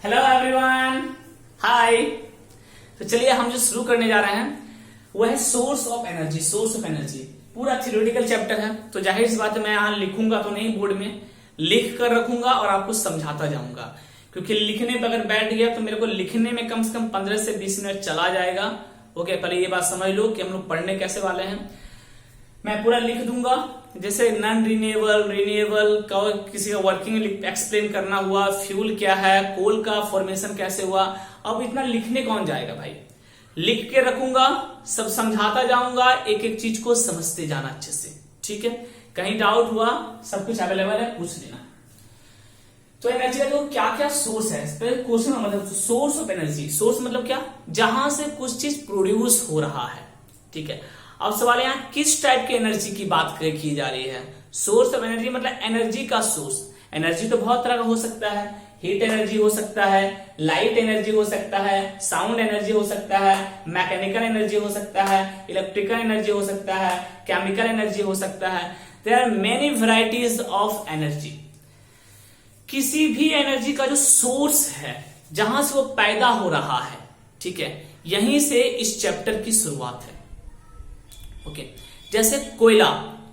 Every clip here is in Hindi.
हेलो एवरीवन, हाय। तो चलिए हम जो शुरू करने जा रहे हैं वो है source of energy. Source of energy पूरा थ्योरेटिकल चैप्टर है, तो जाहिर सी बात है मैं यहां लिखूंगा तो नहीं, बोर्ड में लिख कर रखूंगा और आपको समझाता जाऊंगा, क्योंकि लिखने पर अगर बैठ गया तो मेरे को लिखने में कम से कम 15 से 20 मिनट चला जाएगा। ओके, पहले ये बात समझ लो कि हम लोग पढ़ने कैसे वाले हैं। मैं पूरा लिख दूंगा, जैसे नॉन रिन्यूएबल, रिन्यूएबल का किसी का वर्किंग एक्सप्लेन करना हुआ, फ्यूल क्या है, कोल का फॉर्मेशन कैसे हुआ। अब इतना लिखने कौन जाएगा भाई, लिख के रखूंगा, सब समझाता जाऊंगा, एक एक चीज को समझते जाना अच्छे से, ठीक है। कहीं डाउट हुआ सब कुछ अवेलेबल है, पूछ लेना। तो एनर्जी का जो क्या क्या सोर्स है, इस पर क्वेश्चन मतलब सोर्स ऑफ एनर्जी। सोर्स मतलब क्या, जहां से कुछ चीज प्रोड्यूस हो रहा है, ठीक है। अब सवाल यहाँ किस टाइप की एनर्जी की बात की जा रही है। सोर्स ऑफ एनर्जी मतलब एनर्जी का सोर्स। एनर्जी तो बहुत तरह का हो सकता है, हीट एनर्जी हो सकता है, लाइट एनर्जी हो सकता है, साउंड एनर्जी हो सकता है, मैकेनिकल एनर्जी हो सकता है, इलेक्ट्रिकल एनर्जी हो सकता है, केमिकल एनर्जी हो सकता है। There are many varieties of energy. किसी भी एनर्जी का जो सोर्स है, जहां से वो पैदा हो रहा है, ठीक है, यहीं से इस चैप्टर की शुरुआत है। ओके, जैसे कोयला।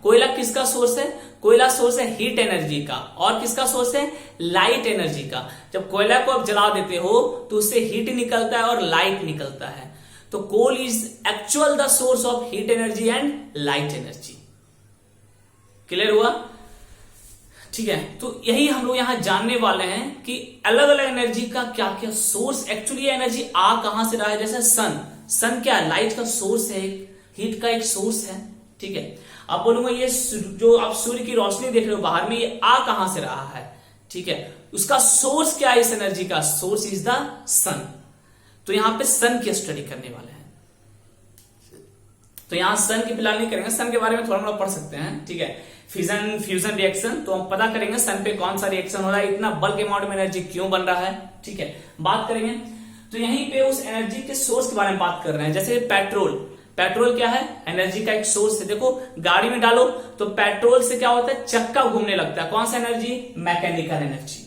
कोयला किसका सोर्स है? कोयला सोर्स है हीट एनर्जी का, और किसका सोर्स है? लाइट एनर्जी का। जब कोयला को आप जला देते हो तो उससे हीट निकलता है और लाइट निकलता है। तो coal is actual the source of heat energy and light energy. Clear हुआ? ठीक है, तो यही हम लोग यहां जानने वाले हैं कि अलग अलग एनर्जी का क्या क्या सोर्स। एक्चुअली एनर्जी आ कहां से रहा है, जैसे सन क्या है? लाइट का सोर्स है, हीट का एक सोर्स है, ठीक है। अब बोलूंगा ये जो आप सूर्य की रोशनी देख रहे हो बाहर में, ये आ कहां से रहा है, ठीक है। उसका सोर्स क्या है? इस एनर्जी का सोर्स इज द सन। तो यहां पे सन की स्टडी करने वाले हैं। तो यहां सन की फिलहाल नहीं करेंगे, सन के बारे में थोड़ा मोड़ा पढ़ सकते हैं, ठीक है। फिजन फ्यूजन रिएक्शन, तो हम पता करेंगे सन पे कौन सा रिएक्शन हो रहा है, इतना बल्क अमाउंट में एनर्जी क्यों बन रहा है, ठीक है, बात करेंगे। तो यहीं पे उस एनर्जी के सोर्स के बारे में बात कर रहे हैं। जैसे पेट्रोल, पेट्रोल क्या है? एनर्जी का एक सोर्स है। देखो गाड़ी में डालो तो पेट्रोल से क्या होता है? चक्का घूमने लगता है। कौन सा एनर्जी? Mechanical energy.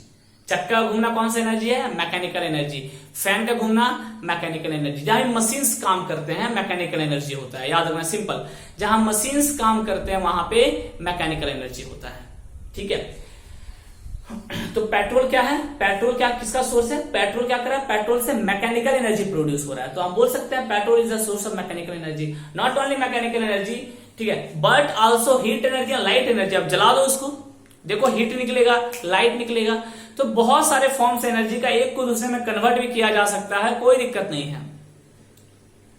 चक्का घूमना कौन सा एनर्जी है? Mechanical energy. फैन का घूमना मैकेनिकल एनर्जी। जहां मशीन्स काम करते हैं मैकेनिकल एनर्जी होता है, याद रखना, सिंपल। जहां मशीन्स काम करते हैं वहां पे मैकेनिकल एनर्जी होता है, ठीक है। तो पेट्रोल क्या है? पेट्रोल क्या किसका सोर्स है? पेट्रोल क्या कर रहा है? पेट्रोल से मैकेनिकल एनर्जी प्रोड्यूस हो रहा है। तो हम बोल सकते हैं petrol is the source of mechanical energy. Not only mechanical energy, ठीक है, बट आल्सो हीट एनर्जी और लाइट एनर्जी। अब जला दो उसको, देखो हीट निकलेगा, लाइट निकलेगा। तो बहुत सारे फॉर्म्स एनर्जी का एक को दूसरे में कन्वर्ट भी किया जा सकता है, कोई दिक्कत नहीं है।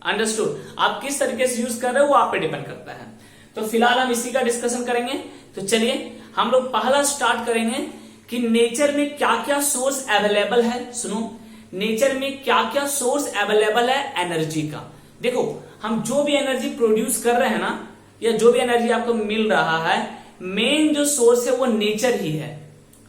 अंडरस्टूड? आप किस तरीके से यूज कर रहे हो वो आप पे डिपेंड करता है। तो फिलहाल हम इसी का डिस्कशन करेंगे। तो चलिए हम लोग पहला स्टार्ट करेंगे कि नेचर में क्या क्या सोर्स अवेलेबल है। सुनो, नेचर में क्या क्या सोर्स अवेलेबल है एनर्जी का। देखो हम जो भी एनर्जी प्रोड्यूस कर रहे हैं ना, या जो भी एनर्जी आपको मिल रहा है, मेन जो सोर्स है वो नेचर ही है,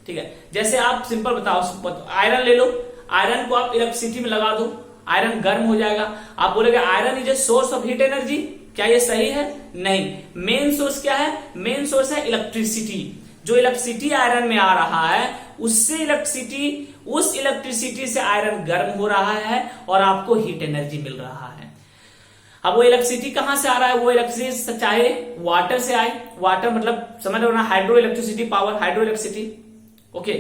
ठीक है। जैसे आप सिंपल बताओ, आयरन ले लो, आयरन को आप इलेक्ट्रिसिटी में लगा दो, आयरन गर्म हो जाएगा। आप बोलेगे iron is a source of heat energy, क्या ये सही है? नहीं। मेन सोर्स क्या है? मेन सोर्स है इलेक्ट्रिसिटी। जो इलेक्ट्रिसिटी आयरन में आ रहा है, उससे उस इलेक्ट्रिसिटी से आयरन गर्म हो रहा है और आपको हीट एनर्जी मिल रहा है। अब वो इलेक्ट्रिसिटी कहां से आ रहा है? वो इलेक्ट्रिसिटी चाहे वाटर से आए, वाटर मतलब समझ लो ना, hydro electricity power, hydro electricity, okay,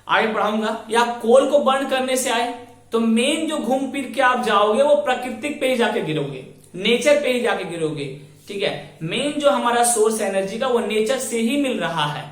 आगे पढ़ाऊंगा। या कोल को बर्न करने से आए, तो मेन जो घूम फिर के आप जाओगे वो प्राकृतिक पे ही जाके गिरोगे, नेचर पे ही जाके गिरोगे, ठीक है। मेन जो हमारा सोर्स एनर्जी का वो नेचर से ही मिल रहा है,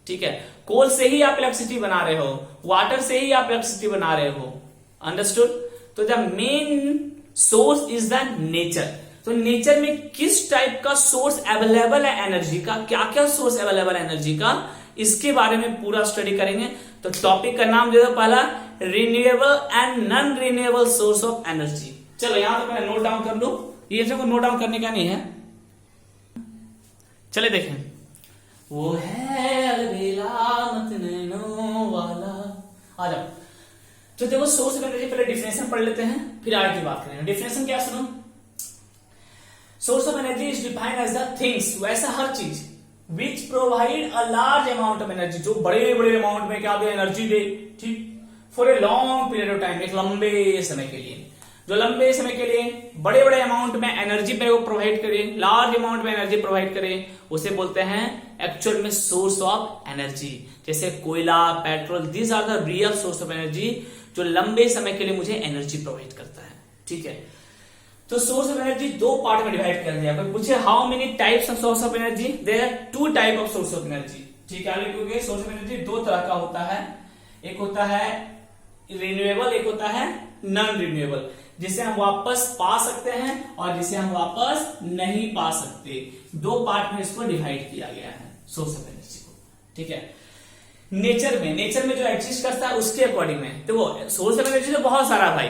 ठीक है। कोल से ही आप इलेक्ट्रिसिटी बना रहे हो, वाटर से ही आप इलेक्ट्रिसिटी बना रहे हो, अंडरस्टूड? तो the main source is the nature. तो नेचर में किस टाइप का सोर्स अवेलेबल है एनर्जी का, क्या क्या सोर्स अवेलेबल है एनर्जी का, इसके बारे में पूरा स्टडी करेंगे। तो टॉपिक का नाम जो है पहला, renewable and non renewable source of energy. चलो यहां तो पहले नोट डाउन कर लो, ये सब नोट डाउन करने का नहीं है। चले देखें, वो है अलबेला मत नैनो वाला। आ जाओ। तो देखो सोर्स ऑफ एनर्जी, पहले डिफिनेशन पढ़ लेते हैं, फिर आगे की बात करेंगे। डिफिनेशन क्या सुनो, source of energy is defined as the things, वैसा हर चीज which provide a large amount of energy, जो बड़े बड़े अमाउंट में क्या दे, एनर्जी दे, ठीक, for a long period of time, एक लंबे समय के लिए, जो लंबे समय के लिए बड़े बड़े अमाउंट में एनर्जी मेरे को प्रोवाइड करे, लार्ज अमाउंट में एनर्जी प्रोवाइड करे, उसे बोलते हैं एक्चुअल में सोर्स ऑफ एनर्जी। जैसे कोयला, petrol, these are the real source of energy जो लंबे समय के लिए मुझे एनर्जी प्रोवाइड करता है। ठीक है, तो सोर्स ऑफ एनर्जी दो पार्ट में डिवाइड कर दिया। कोई पूछे how many types of source of energy, there are two type of source of energy. ठीक है, क्योंकि सोर्स ऑफ एनर्जी दो तरह का होता है, एक होता है रिन्यूएबल, एक होता है नॉन रिन्यूएबल, जिसे हम वापस पा सकते हैं और जिसे हम वापस नहीं पा सकते। दो पार्ट में इसको डिवाइड किया गया है सोर्स ऑफ एनर्जी को। ठीक है, नेचर में जो एग्जिस्ट करता है उसके अकॉर्डिंग में, तो वो सोर्स ऑफ एनर्जी तो बहुत सारा भाई।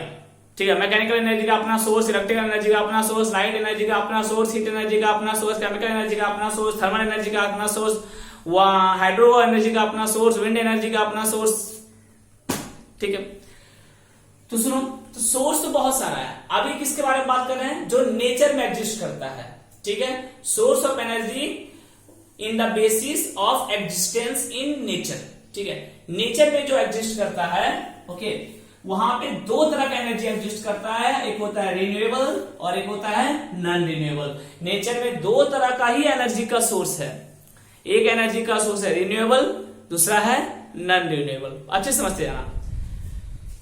ठीक है, मैकेनिकल एनर्जी का अपना सोर्स, इलेक्ट्रिकल एनर्जी का अपना सोर्स, लाइट एनर्जी का अपना सोर्स, हीट एनर्जी का अपना सोर्स, केमिकल एनर्जी का अपना सोर्स, थर्मल एनर्जी का अपना सोर्स, हाइड्रो एनर्जी का अपना सोर्स, विंड एनर्जी का अपना सोर्स। ठीक है, तो सुनो, तो सोर्स तो बहुत सारा है। अभी किसके बारे में बात कर रहे हैं, जो नेचर में एग्जिस्ट करता है। ठीक है, source of energy in the basis of existence in nature. ठीक है, नेचर में जो एग्जिस्ट करता है, ओके, वहां पे दो तरह का एनर्जी एग्जिस्ट करता है, एक होता है रिन्यूएबल और एक होता है नॉन रिन्यूएबल। नेचर में दो तरह का ही एनर्जी का सोर्स है, एक एनर्जी का सोर्स है रिन्यूएबल, दूसरा है नॉन रिन्यूएबल। अच्छे समझते जाना।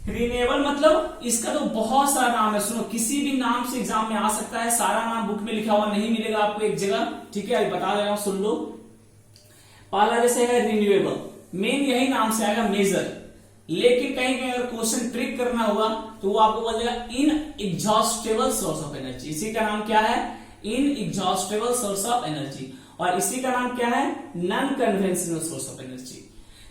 रिन्यूएबल मतलब इसका तो बहुत सारा नाम है, सुनो, किसी भी नाम से एग्जाम में आ सकता है, सारा नाम बुक में लिखा हुआ नहीं मिलेगा आपको एक जगह। ठीक है, अभी बता रहा हूं, सुन लो। पहला जैसे है रिन्यूएबल, मेन यही नाम से आएगा मेजर, लेकिन कहीं कहीं अगर क्वेश्चन ट्रिक करना हुआ तो वो आपको बोल देगा इन एग्जॉस्टेबल सोर्स ऑफ एनर्जी। इसी का नाम क्या है, इन एग्जॉस्टेबल सोर्स ऑफ एनर्जी, और इसी का नाम क्या है, non conventional source of energy.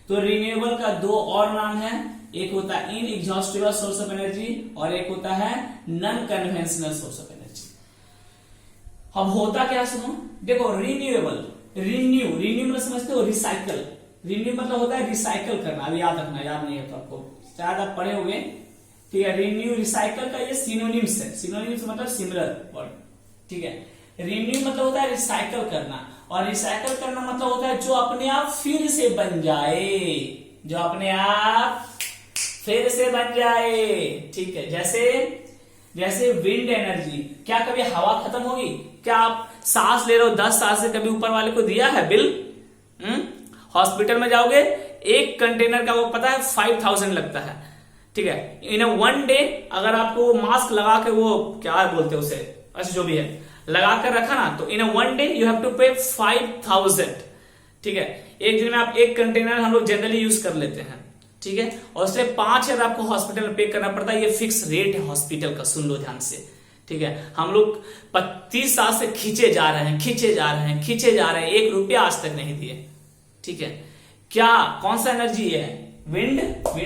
तो रिन्यूएबल का दो और नाम है, एक होता है इन एग्जॉस्टेबल सोर्स ऑफ एनर्जी और एक होता है non conventional source of energy. अब होता क्या, सुनो, देखो, रिन्यूएबल, रिन्यू मतलब समझते हो, रिसाइकल। रिन्यू मतलब होता है रिसाइकल करना, अभी याद रखना, याद नहीं है तो आपको, शायद आप पढ़े होंगे। ठीक है, रिन्यू रिसाइकल का ये सिनोनिम्स है, सिनोनिम्स मतलब सिमिलर वर्ड। ठीक है, रिन्यू मतलब होता है रिसाइकल करना, और रिसाइकल करना मतलब होता है जो अपने आप फिर से बन जाए, जो अपने आप फिर से बन जाए। ठीक है, जैसे विंड एनर्जी, क्या कभी हवा खत्म होगी? क्या आप सांस ले रहे हो 10 साल से, कभी ऊपर वाले को दिया है बिल? हॉस्पिटल में जाओगे, एक कंटेनर का वो पता है 5000 लगता है। ठीक है, इन वन डे अगर आपको मास्क लगा के, वो क्या बोलते हैं उसे, अच्छा जो भी है, लगा कर रखा ना, तो in one day you have to pay 5000। ठीक है, एक दिन में आप एक कंटेनर हम लोग जनरली यूज कर लेते हैं। ठीक है, और उससे 5000 आपको हॉस्पिटल में पे करना पड़ता है, ये फिक्स रेट है हॉस्पिटल का, सुन लो ध्यान से। ठीक है, हम लोग 30 साल से खींचे जा रहे हैं, 1 रुपया आज तक नहीं दिए। ठीक है, क्या, कौन सा एनर्जी है? Wind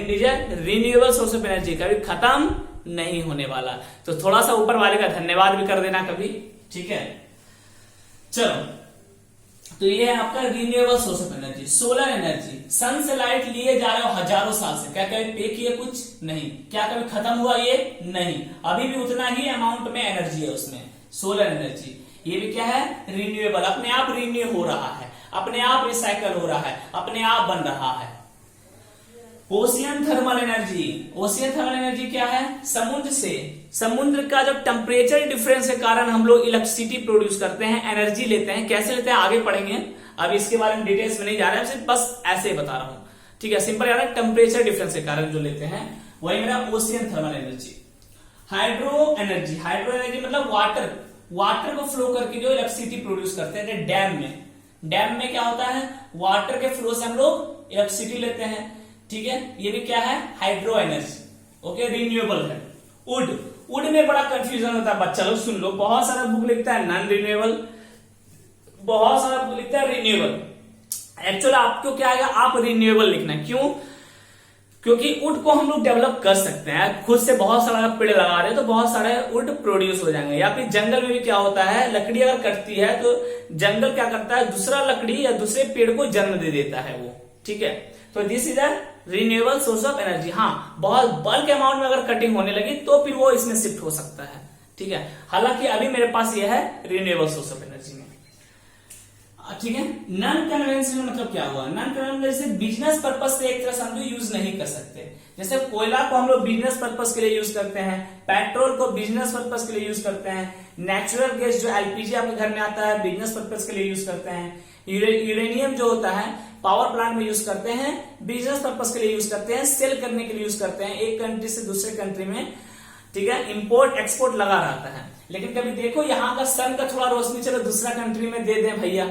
is a renewable source of energy, कभी खत्म नहीं होने वाला। तो थोड़ा सा ऊपर वाले का धन्यवाद भी कर देना कभी। ठीक है, चलो, तो ये है आपका renewable source of energy. Solar energy, sun से लाइट लिए जा रहे हो हजारों साल से, क्या कभी पे किए? कुछ नहीं। क्या कभी खत्म हुआ? ये नहीं, अभी भी उतना ही अमाउंट में एनर्जी है उसमें, सोलर एनर्जी। ये भी क्या है? रिन्यूएबल, अपने आप रिन्यू हो रहा है, अपने आप रिसाइकल हो रहा है, अपने आप बन रहा है। Ocean thermal energy, ocean thermal energy क्या है? समुद्र का जब टेम्परेचर डिफरेंस के कारण हम लोग इलेक्ट्रिसिटी प्रोड्यूस करते हैं, एनर्जी लेते हैं। कैसे लेते हैं आगे पढ़ेंगे, अब इसके बारे में डिटेल्स में नहीं जा रहे हैं, सिर्फ बस ऐसे ही बता रहा हूं। ठीक है, सिंपल यार, टेम्परेचर डिफरेंस के कारण जो लेते हैं वही मेरा ocean thermal energy. Hydro energy मतलब वाटर को फ्लो करके जो इलेक्ट्रिसिटी प्रोड्यूस करते हैं डैम में क्या होता है? वाटर के फ्लो से हम लोग इलेक्ट्रिसिटी लेते हैं। ठीक है, ये भी क्या है? Hydro energy. ओके, रिन्यूएबल है। वुड में बड़ा कंफ्यूजन होता है बच्चा लोग, सुन लो, बहुत सारा बुक लिखता है नॉन रिन्यूएबल, बहुत सारा बुक लिखता है रिन्यूएबल। एक्चुअली आपको क्या आएगा, आप रिन्यूएबल लिखना। क्यों? क्योंकि वुड को हम लोग डेवलप कर सकते हैं खुद से, बहुत सारा पेड़ लगा रहे हैं तो बहुत सारे वुड प्रोड्यूस हो जाएंगे। या फिर जंगल में भी क्या होता है, लकड़ी अगर कटती है तो जंगल क्या करता है, दूसरा लकड़ी या दूसरे पेड़ को जन्म दे देता है वो। ठीक है, तो this is a renewable source of energy. हाँ, बहुत बल्क अमाउंट में अगर कटिंग होने लगी तो फिर वो इसमें शिफ्ट हो सकता है। ठीक है, हालांकि अभी मेरे पास ये है रिन्यूएबल सोर्स ऑफ एनर्जी में। ठीक है। नॉन कन्वेंशनल मतलब क्या हुआ? नॉन कन्वेंशनल जैसे बिजनेस पर्पस से एक तरह से हम लोग यूज नहीं कर सकते। जैसे कोयला को हम लोग बिजनेस पर्पस के लिए यूज करते हैं, पेट्रोल को बिजनेस पर्पस के लिए यूज करते हैं, नेचुरल गैस जो एलपीजी आपके घर में आता है बिजनेस पर्पस के लिए यूज करते हैं, यूरेनियम जो होता है पावर प्लांट में यूज करते हैं, बिजनेस पर्पस के लिए यूज करते हैं, सेल करने के लिए यूज करते हैं, एक कंट्री से दूसरे कंट्री में, ठीक है, इंपोर्ट एक्सपोर्ट लगा रहता है। लेकिन कभी देखो यहाँ का सन का थोड़ा रोशनी चलो दूसरा कंट्री में दे दें भैया,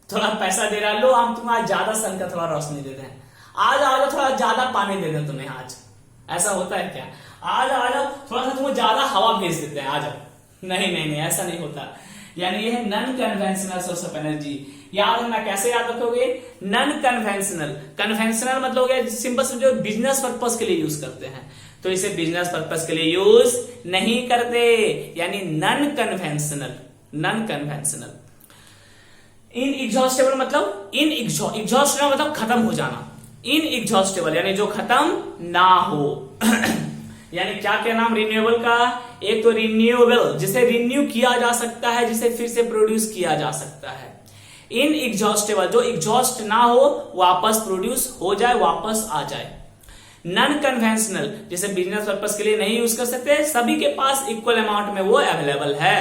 थोड़ा पैसा दे रहा लो हम तुम्हें ज्यादा सन का थोड़ा रोशनी दे दें, आज आ जाओ थोड़ा ज्यादा पानी दे दें तुम्हें आज, ऐसा होता है क्या? आज आ जाओ थोड़ा सा तुम्हें ज्यादा हवा भेज देते हैं, आ जाओ। नहीं नहीं नहीं, ऐसा नहीं होता। यानी ये है non conventional source of energy. याद रखना, कैसे याद रखोगे? नॉन कन्वेंशनल, कन्वेंशनल मतलब हो गया सिंपल समझो बिजनेस पर्पस के लिए यूज करते हैं, तो इसे बिजनेस पर्पस के लिए यूज नहीं करते, यानी नॉन कन्वेंशनल। नॉन कन्वेंशनल इन एग्जॉस्टेबल मतलब एग्जॉस्टेबल मतलब खत्म हो जाना, इन एग्जॉस्टेबल यानी जो खत्म ना हो। यानी क्या क्या नाम रिन्यूएबल का? एक तो रिन्यूएबल जिसे रिन्यू किया जा सकता है, जिसे फिर से प्रोड्यूस किया जा सकता है। इन एग्जॉस्टेबल जो एग्जॉस्ट ना हो, वापस प्रोड्यूस हो जाए, वापस आ जाए। नॉन कन्वेंशनल जिसे बिजनेस पर्पस के लिए नहीं यूज कर सकते, सभी के पास इक्वल अमाउंट में वो अवेलेबल है,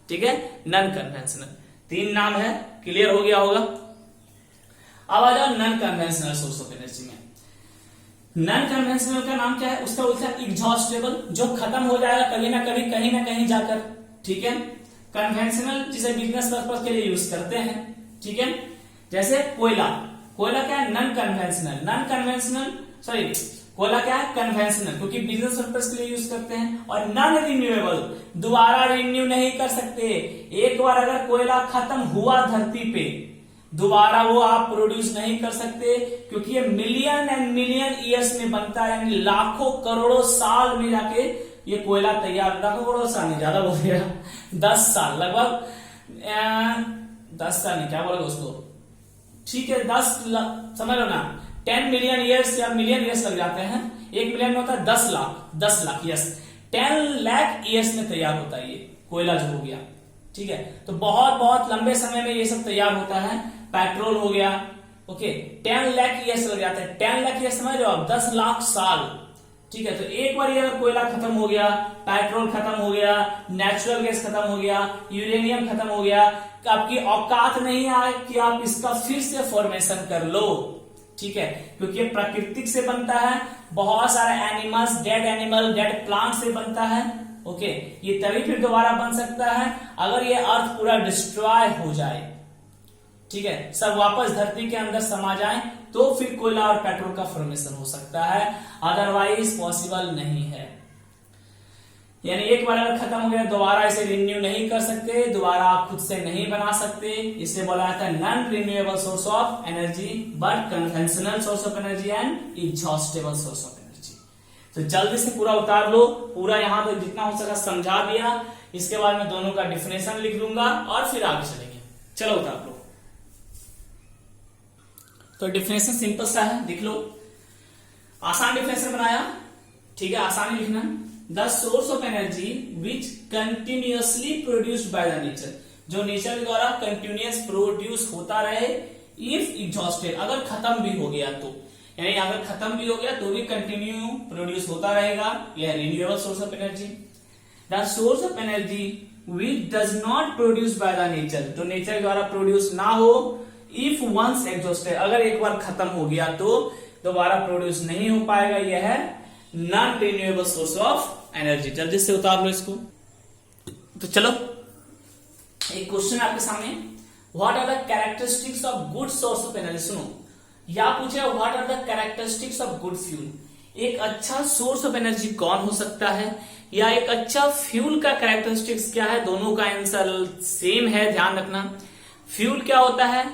ठीक है। नॉन कन्वेंशनल 3 नाम है, क्लियर हो गया होगा। अब आ जाओ non conventional source of energy में। नॉन कन्वेंशनल का नाम क्या है? उसका उल्टा एग्जॉस्टेबल, जो खत्म हो जाएगा कभी ना कभी कहीं ना कहीं जाकर, ठीक है। कन्वेंशनल जिसे बिजनेस पर्पस के लिए यूज करते हैं, ठीक है। जैसे कोयला, कोयला क्या है? Non conventional. Non conventional sorry कोयला क्या है? कन्वेंशनल, क्योंकि बिजनेस पर्पस के लिए यूज करते हैं। और नॉन रिन्यूएबल, दोबारा रिन्यू नहीं कर सकते। एक बार अगर कोयला खत्म हुआ धरती पे, दोबारा वो आप प्रोड्यूस नहीं कर सकते, क्योंकि ये मिलियन एंड मिलियन ईयर्स में बनता है, यानी लाखों करोड़ों साल में जाके ये कोयला तैयार, लाखों करोड़ों साल नहीं, ज्यादा बोल गया, 10 साल लगभग, 10 साल नहीं क्या बोला उसको, ठीक है 10 समझ लो ना, 10 मिलियन ईयर्स या मिलियन ईयर्स लग जाते हैं। 1 मिलियन में होता है 10 लाख, 10 लाख यस, 10 लाख ईयर्स में तैयार होता है ये कोयला जो हो गया, ठीक है। तो बहुत बहुत लंबे समय में ये सब तैयार होता है। पेट्रोल हो गया, ओके, 10 लाख ईयर्स लग जाते हैं। 10 लाख ईयर्स समझ लो आप, 10 लाख साल, ठीक है। तो एक बार ये अगर कोयला खत्म हो गया, पेट्रोल खत्म हो गया, नेचुरल गैस खत्म हो गया, यूरेनियम खत्म हो गया, आपकी औकात नहीं आए कि आप इसका फिर से फॉर्मेशन कर लो, ठीक है, क्योंकि ये प्राकृतिक से बनता है, बहुत सारे animals, dead animal, dead plant से बनता है, ओके। ये तभी फिर दोबारा बन सकता है अगर ये अर्थ पूरा डिस्ट्रॉय हो जाए, ठीक है, सब वापस धरती के अंदर समा जाए, तो फिर कोयला और पेट्रोल का फॉर्मेशन हो सकता है, अदरवाइज पॉसिबल नहीं है। यानी एक बार अगर खत्म हो गया, दोबारा इसे रिन्यू नहीं कर सकते, दोबारा आप खुद से नहीं बना सकते, इसे बोला जाता है non renewable source of energy, but conventional source of energy and exhaustible source of energy. तो जल्दी से पूरा उतार लो, पूरा यहां तक जितना हो सका समझा दिया। इसके बाद मैं दोनों का डिफिनेशन लिख दूंगा और फिर आगे चलेंगे। चलो उतार लो। तो डिफिनेशन सिंपल सा है, लिख लो। आसान डिफिनेशन बनाया, ठीक है, आसानी लिखना। The source of energy which continuously produced by the nature, जो नेचर द्वारा कंटिन्यूअस प्रोड्यूस होता रहे, इफ एग्जॉस्टेड, अगर खत्म भी हो गया तो, यानी अगर खत्म भी हो गया तो भी कंटिन्यू प्रोड्यूस होता रहेगा, यह renewable source of energy. The source of energy which does not produce by the nature, जो नेचर द्वारा प्रोड्यूस ना हो, इफ वंस एग्जॉस्टेड, अगर एक बार खत्म हो गया तो दोबारा प्रोड्यूस नहीं हो पाएगा, यह है non renewable source of energy. जल्दी से उतार लो इसको। तो चलो एक क्वेश्चन आपके सामने, what are the characteristics of good source of energy. सुनो, या पूछे what are the characteristics of good fuel, एक अच्छा सोर्स ऑफ एनर्जी कौन हो सकता है, या एक अच्छा फ्यूल का कैरेक्टरिस्टिक्स क्या है। दोनों का आंसर सेम है, ध्यान रखना। फ्यूल क्या होता है?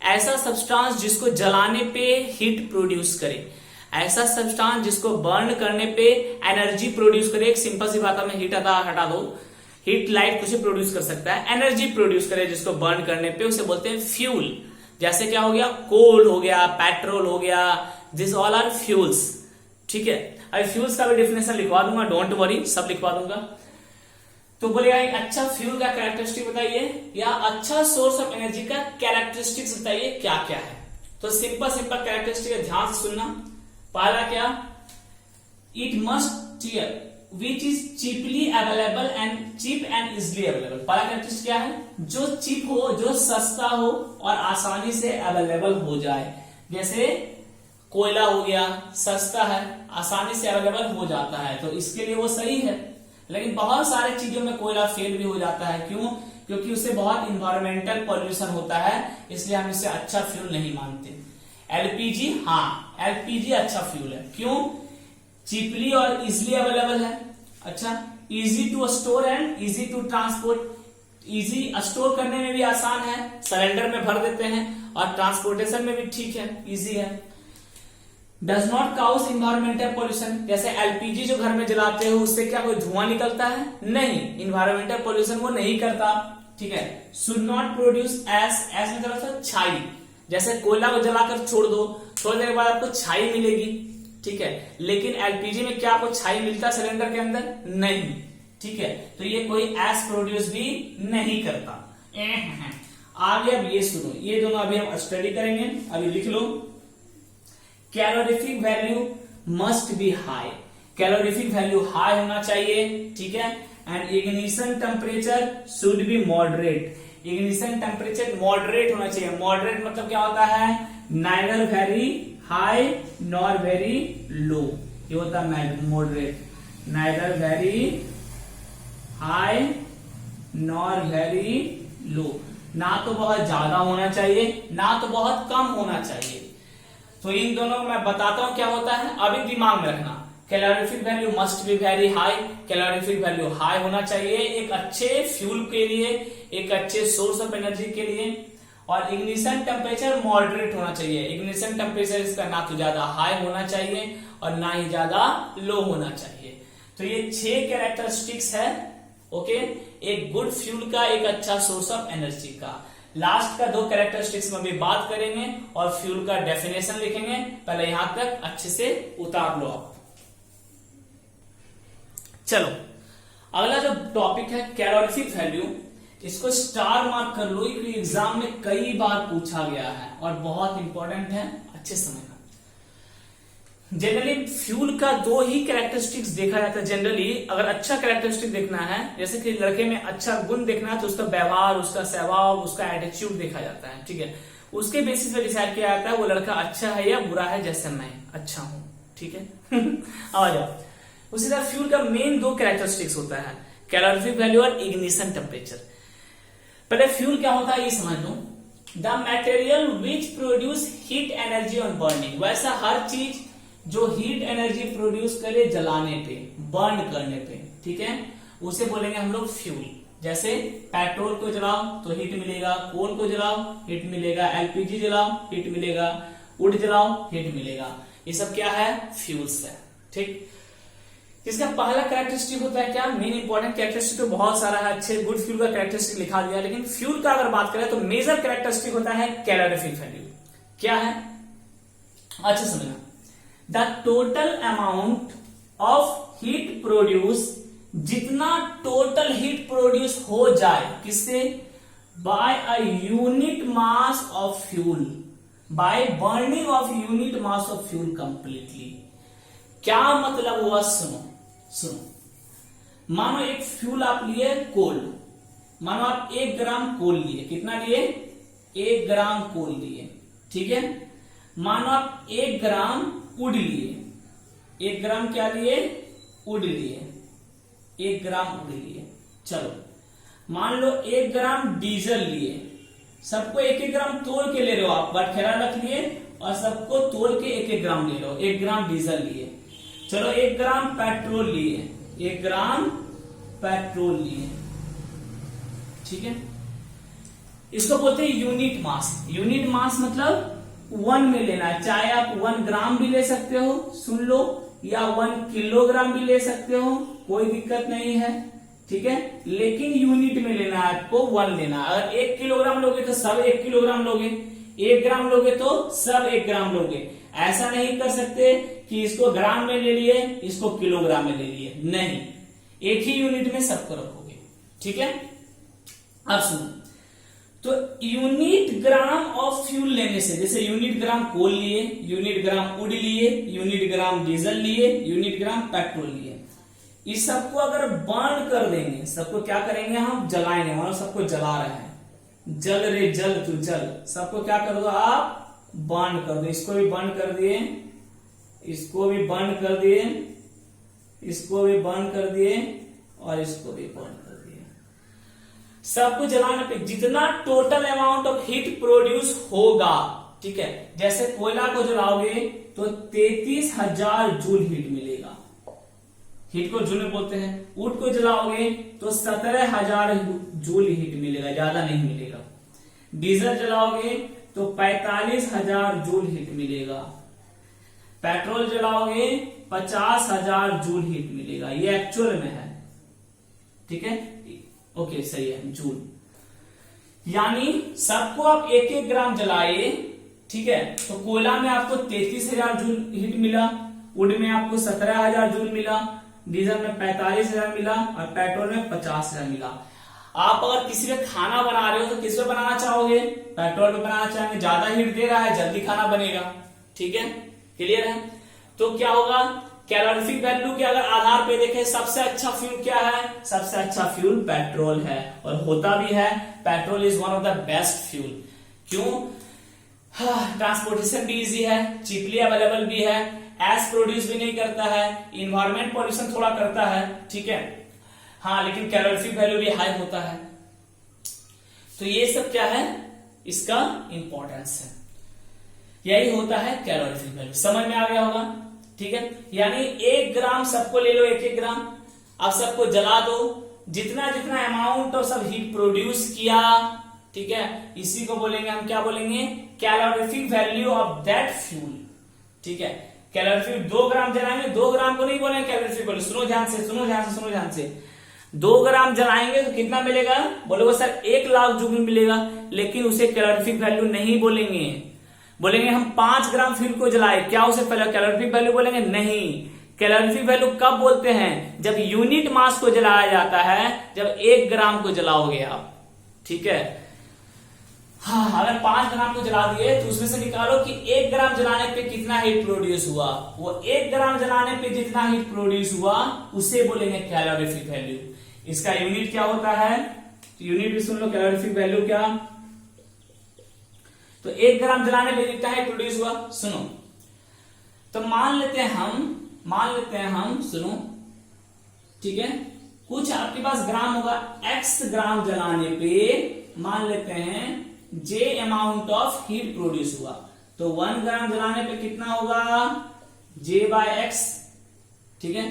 ऐसा सब्सटेंस जिसको जलाने पे हीट प्रोड्यूस करे, ऐसा सब्सटेंस जिसको बर्न करने पे एनर्जी प्रोड्यूस करे। एक सिंपल सी बात है, हीट हटा दो, हीट लाइट कुछ प्रोड्यूस कर सकता है, एनर्जी प्रोड्यूस करे जिसको बर्न करने पे, उसे बोलते हैं फ्यूल। जैसे क्या हो गया, कोल हो गया, पेट्रोल हो गया, दिस ऑल आर फ्यूल्स, ठीक है। अभी फ्यूल्स का भी डेफिनेशन लिखवा दूंगा, डोंट वरी, सब लिखवा दूंगा। तो बोलेगा एक अच्छा फ्यूल का कैरेक्टरिस्टिक बताइए या अच्छा सोर्स ऑफ एनर्जी का कैरेक्टरिस्टिक्स बताइए क्या क्या है। तो सिंपल सिंपल कैरेक्टरिस्टिक है, ध्यान से सुनना। पहला क्या, it must which is cheaply available and cheap and easily available. पहला कैरेक्टरिस्टिक क्या है, जो चीप हो, जो सस्ता हो और आसानी से अवेलेबल हो जाए। जैसे कोयला हो गया, सस्ता है, आसानी से अवेलेबल हो जाता है, तो इसके लिए वो सही है। लेकिन बहुत सारे चीजों में कोयला फेल भी हो जाता है, क्यों? क्योंकि उससे बहुत इन्वायरमेंटल पॉल्यूशन होता है, इसलिए हम इसे अच्छा फ्यूल नहीं मानते। एलपीजी, हाँ एलपीजी अच्छा फ्यूल है, क्यों? चीपली और इजिली अवेलेबल है। अच्छा, easy to store and easy to transport. Easy store करने में भी आसान है, सिलेंडर में भर देते हैं, और ट्रांसपोर्टेशन में भी ठीक है, इजी है। Does not cause environmental pollution. जैसे एलपीजी जो घर में जलाते हो उससे क्या कोई धुआं निकलता है? नहीं, इन्वायरमेंटल पॉल्यूशन वो नहीं करता। ठीक है। शुड नॉट प्रोड्यूस एस मतलब छाई। जैसे कोयला को जलाकर छोड़ दो, थोड़ी देर बाद आपको छाई मिलेगी, ठीक है, लेकिन एलपीजी में क्या आपको छाई मिलता सिलेंडर के अंदर? नहीं, ठीक है, तो ये कोई एस प्रोड्यूस भी नहीं करता। आगे अब ये सुनो, ये दोनों अभी हम स्टडी करेंगे, अभी लिख लो। Calorific value must be high. Calorific value high होना चाहिए, ठीक है, and ignition temperature should be moderate. Ignition temperature moderate होना चाहिए। मॉडरेट मतलब क्या होता है? Neither very high nor very low, ये होता है moderate. Neither very high nor very low, ना तो बहुत ज्यादा होना चाहिए ना तो बहुत कम होना चाहिए। तो इन दोनों में मैं बताता हूं क्या होता है, अभी दिमाग में रखना। Calorific value must be very high, calorific value high होना चाहिए एक अच्छे फ्यूल के लिए, एक अच्छे सोर्स ऑफ एनर्जी के लिए। और इग्निशन टेम्परेचर मॉडरेट होना चाहिए। इग्निशन टेम्परेचर इसका ना तो ज्यादा हाई होना चाहिए और ना ही ज्यादा लो होना चाहिए। तो ये 6 कैरेक्टरिस्टिक्स है, ओके, एक गुड फ्यूल का, एक अच्छा सोर्स ऑफ एनर्जी का। लास्ट का 2 कैरेक्टरिस्टिक्स में भी बात करेंगे और फ्यूल का डेफिनेशन लिखेंगे। पहले यहां तक अच्छे से उतार लो आप। चलो, अगला जो टॉपिक है कैलोरीफिक वैल्यू, इसको स्टार मार्क कर लो, एग्जाम में कई बार पूछा गया है और बहुत इंपॉर्टेंट है, अच्छे समझना। जनरली फ्यूल का 2 ही कैरेक्टरिस्टिक्स देखा जाता है। जनरली अगर अच्छा कैरेक्टरिस्टिक देखना है, जैसे कि लड़के में अच्छा गुण देखना है, तो उसका व्यवहार, उसका स्वभाव, उसका एटीट्यूड देखा जाता है, ठीक है, उसके बेसिस पे डिसाइड किया जाता है वो लड़का अच्छा है या बुरा है। जैसे मैं अच्छा हूं, ठीक है। आ जाओ, उसी तरह फ्यूल का मेन 2 कैरेक्टरिस्टिक्स होता है, कैलोरीफिक वैल्यू और इग्निशन टेम्परेचर। पहले फ्यूल क्या होता है ये समझ लो। The material which produce heat energy on burning. वैसा हर चीज जो हीट एनर्जी प्रोड्यूस करे जलाने पे, बर्न करने पे, ठीक है, उसे बोलेंगे हम लोग फ्यूल। जैसे पेट्रोल को जलाओ तो हीट मिलेगा, कोल को जलाओ हीट मिलेगा, एलपीजी जलाओ हीट मिलेगा, वुड जलाओ हीट मिलेगा। ये सब क्या है? फ्यूल्स है, ठीक। इसका पहला कैरेक्टरिस्टिक होता है क्या? मेन इंपॉर्टेंट कैरेक्टरिस्टिक तो बहुत सारा है, अच्छे गुड फ्यूल का कैरेक्टरिस्टिक लिखा दिया, लेकिन फ्यूल का अगर बात करें तो मेजर कैरेक्टरिस्टिक होता है कैलोरीफिक वैल्यू। क्या है? अच्छा समझना, the total amount of heat produce, जितना टोटल हीट प्रोड्यूस हो जाए, किससे? By a unit mass of fuel, by burning of unit mass of fuel completely. क्या मतलब हुआ? सुनो, मानो एक फ्यूल आप लिए कोल, मानो आप 1 ग्राम कोल लिए, कितना लिए? 1 ग्राम कोल लिए, ठीक है। मानो आप 1 ग्राम वुड लिए, 1 ग्राम क्या लिए? वुड लिए, 1 ग्राम वुड लिए। चलो मान लो 1 ग्राम डीजल लिए, सबको 1-1 ग्राम तोड़ के ले रहे हो आप, बटखेरा रख लिए और सबको तोड़ के 1-1 ग्राम ले रहे हो। 1 ग्राम डीजल लिए। चलो 1 ग्राम पेट्रोल लिए, 1 ग्राम पेट्रोल लिए, ठीक है। इसको बोलते हैं यूनिट मास। यूनिट मास मतलब 1 में लेना है, चाहे आप 1 ग्राम भी ले सकते हो, सुन लो, या 1 किलोग्राम भी ले सकते हो, कोई दिक्कत नहीं है, ठीक है, लेकिन यूनिट में लेना है आपको, 1 लेना। अगर 1 किलोग्राम लोगे तो सब 1 किलोग्राम लोगे, 1 ग्राम लोगे तो सब 1 ग्राम लोगे। ऐसा नहीं कर सकते कि इसको ग्राम में ले लिए, इसको किलोग्राम में ले लिए, नहीं, एक ही यूनिट में सबको रखोगे, ठीक है, अब सुनो, तो यूनिट ग्राम ऑफ फ्यूल लेने से, जैसे यूनिट ग्राम कोल लिए, यूनिट ग्राम वुड लिए, यूनिट ग्राम डीजल लिए, यूनिट ग्राम पेट्रोल लिए, इस सबको अगर बर्न कर देंगे, सबको क्या करेंगे हम, जलाएंगे, मतलब सबको जला रहे हैं, जल रे जल तू जल, सबको क्या कर दो आप, बर्न कर दो, इसको भी बर्न कर दिए, इसको भी बर्न कर दिए, इसको भी बर्न कर दिए, और इसको भी बर्न कर दिए। सबको जलाने पे जितना total amount of heat produce होगा, ठीक है, जैसे कोयला को जलाओगे तो 33,000 जूल हीट मिलेगा, हीट को जूल में बोलते हैं। वुड को जलाओगे तो 17,000 जूल हीट मिलेगा, ज्यादा नहीं मिलेगा। डीजल जलाओगे तो 45,000 जूल हीट मिलेगा। पेट्रोल जलाओगे 50,000 जूल हीट मिलेगा, ये एक्चुअल में है, ठीक है, ओके सही है, जूल। यानी सबको आप 1-1 ग्राम जलाए, ठीक है, तो कोयला में आपको 33,000 जूल हीट मिला, वुड में आपको 17,000 जूल मिला, डीजल में 45,000 मिला, और पेट्रोल में 50,000 मिला। आप अगर किसी में खाना बना रहे हो तो किस में बनाना चाहोगे, पेट्रोल में बनाना चाहेंगे, ज्यादा हीट दे रहा है, जल्दी खाना बनेगा, ठीक है, क्लियर है। तो क्या होगा, कैलोरीफिक वैल्यू के अगर आधार पे देखें, सबसे अच्छा फ्यूल क्या है, सबसे अच्छा फ्यूल पेट्रोल है, और होता भी है, petrol is one of the best fuel. क्यों, ट्रांसपोर्टेशन भी इजी है, चीपली अवेलेबल भी है, एस प्रोड्यूस भी नहीं करता है, इन्वायरमेंट पॉल्यूशन थोड़ा करता है, ठीक है, हाँ, लेकिन कैलोरीफिक वैल्यू भी हाई होता है। तो ये सब क्या है, इसका इंपॉर्टेंस है, यही होता है कैलोरीफिक वैल्यू। समझ में आ गया होगा, ठीक है। यानी 1 ग्राम सबको ले लो, 1-1 ग्राम, अब सबको जला दो, जितना जितना अमाउंट और सब हीट प्रोड्यूस किया, ठीक है, इसी को बोलेंगे हम, क्या बोलेंगे, calorific value of that fuel, ठीक है। कैलोरीफिक 2 ग्राम जलाएंगे, 2 ग्राम को नहीं बोलेंगे कैलोरीफिक वैल्यू, सुनो ध्यान से, सुनो ध्यान से, सुनो ध्यान से। 2 ग्राम जलाएंगे तो कितना मिलेगा, बोलोगे सर 1 लाख जूल मिलेगा, लेकिन उसे कैलोरीफिक वैल्यू नहीं बोलेंगे, बोलेंगे हम 5 ग्राम फ्यूल को जलाए, क्या उसे पहले कैलोरीफिक वैल्यू बोलेंगे, नहीं। कैलोरीफिक वैल्यू कब बोलते हैं, जब यूनिट मास को जलाया जाता है, जब 1 ग्राम को जलाओगे आप, ठीक है। हाँ, अगर 5 ग्राम को जला दिए तो उसमें से निकालो कि 1 ग्राम जलाने पे कितना हीट प्रोड्यूस हुआ, वो 1 ग्राम जलाने पे जितना हीट प्रोड्यूस हुआ उसे बोलेंगे कैलोरीफिक वैल्यू। इसका यूनिट क्या होता है, यूनिट भी सुन लो, कैलोरीफिक वैल्यू क्या, तो 1 ग्राम जलाने पे कितना हीट प्रोड्यूस हुआ, सुनो, तो मान लेते हैं हम, सुनो, ठीक है, कुछ आपके पास ग्राम होगा, x ग्राम जलाने पे मान लेते हैं J amount of heat produce हुआ, तो 1 ग्राम जलाने पे कितना होगा, J/x, ठीक है।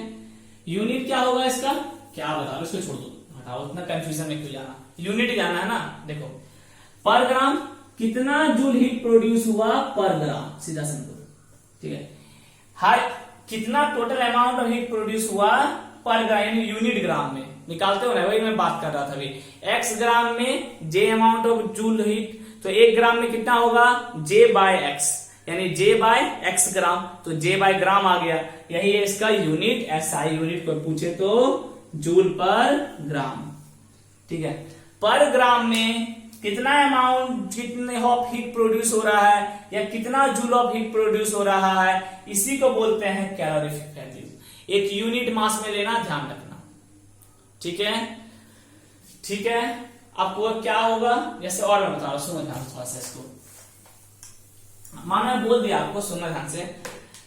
यूनिट क्या होगा इसका, क्या बता रहे, इसको छोड़ दो, हटाओ, इतना कंफ्यूजन में क्यों जाना, यूनिट जाना है ना। देखो, पर ग्राम कितना जूल हीट प्रोड्यूस हुआ पर ग्राम, सीधा सिंपल, ठीक है। हाई, कितना total amount of heat produce हुआ पर ग्राम, यानी यूनिट ग्राम में निकालते हो ना, वही मैं बात कर रहा था अभी। x ग्राम में J amount of joule heat, तो 1 ग्राम में कितना होगा, J/x, यानी J/x ग्राम, तो J/ग्राम आ गया, यही है इसका यूनिट। SI यूनिट को पूछे तो जूल पर ग्राम, ठीक है। पर ग्राम में कितना अमाउंट, कितने ऑफ हीट प्रोड्यूस हो रहा है, या कितना जूल ऑफ हीट प्रोड्यूस हो रहा है, इसी को बोलते हैं कैलोरीफिक वैल्यू। एक यूनिट मास में लेना, ध्यान रखना, ठीक है, ठीक है। आपको क्या होगा, जैसे और मैं बता रहा हूं, सुनो ध्यान थोड़ा सा इसको, मानो मैं बोल दिया आपको, सुनना ध्यान से,